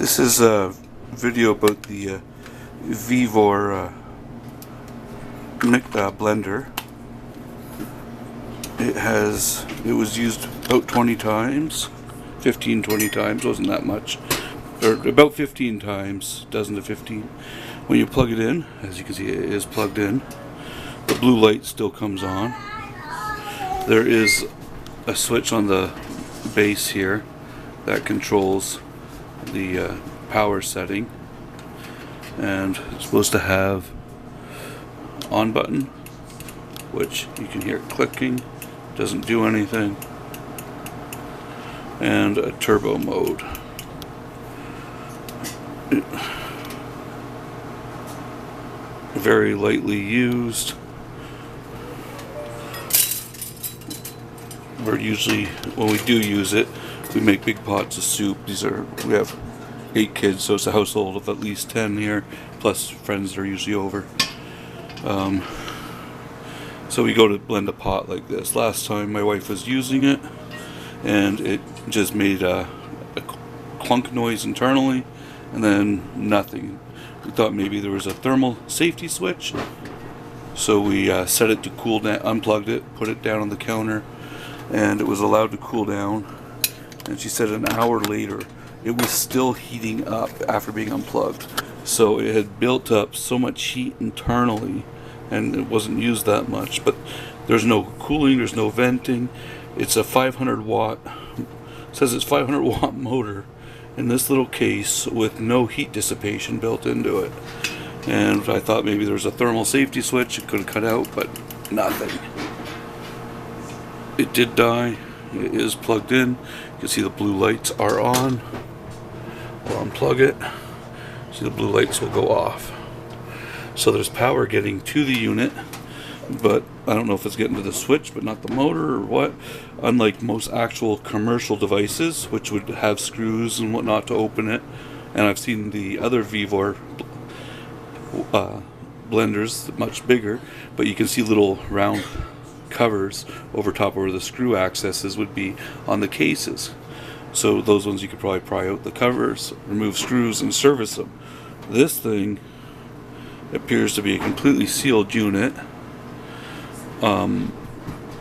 This is a video about the VEVOR blender. It was used about 20 times, 15-20 times, wasn't that much, or about 15 times, dozen to 15. When you plug it in, as you can see, it is plugged in. The blue light still comes on. There is a switch on the base here that controls the power setting, and it's supposed to have on button, which you can hear clicking, doesn't do anything, and a turbo mode. Very lightly used. We're usually, when we do use it, we make big pots of soup. We have 8 kids, so it's a household of at least 10 here, plus friends that are usually over. So we go to blend a pot like this. Last time my wife was using it, and it just made a clunk noise internally, and then nothing. We thought maybe there was a thermal safety switch, so we set it to cool down, unplugged it, put it down on the counter, and it was allowed to cool down. And she said an hour later it was still heating up after being unplugged. So it had built up so much heat internally, and it wasn't used that much. But there's no cooling, there's no venting. It's a 500 watt, it says it's 500 watt motor in this little case with no heat dissipation built into it. And I thought maybe there was a thermal safety switch it could have cut out, but nothing. It did die. It is plugged in. You can see the blue lights are on. We'll unplug it. See, the blue lights will go off. So there's power getting to the unit, but I don't know if it's getting to the switch but not the motor or what. Unlike most actual commercial devices, which would have screws and whatnot to open it, and I've seen the other VEVOR blenders much bigger, but you can see little round covers over top where the screw accesses would be on the cases. So those ones you could probably pry out the covers, remove screws, and service them. This thing appears to be a completely sealed unit.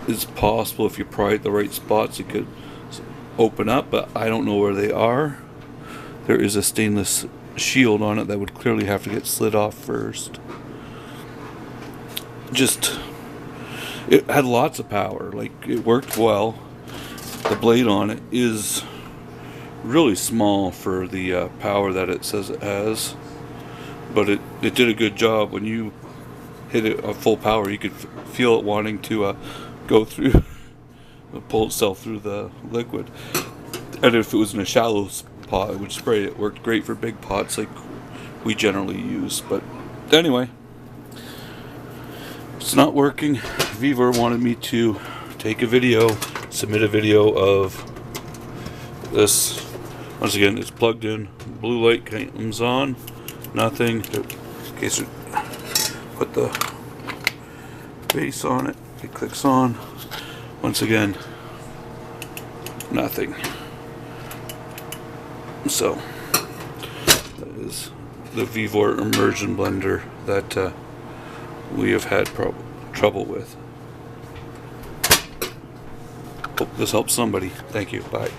It's possible if you pry at the right spots it could open up, but I don't know where they are. There is a stainless shield on it that would clearly have to get slid off first. It had lots of power, like it worked well. The blade on it is really small for the power that it says it has, but it did a good job. When you hit it at full power, you could feel it wanting to go through, pull itself through the liquid. And if it was in a shallow pot, it would spray. It worked great for big pots like we generally use. But anyway, it's not working. VEVOR wanted me to take a video, submit a video of this. Once again, it's plugged in. Blue light comes on. Nothing. In case we put the base on it, it clicks on. Once again, nothing. So that is the VEVOR Immersion blender that we have had trouble with. Hope this helps somebody. Thank you. Bye.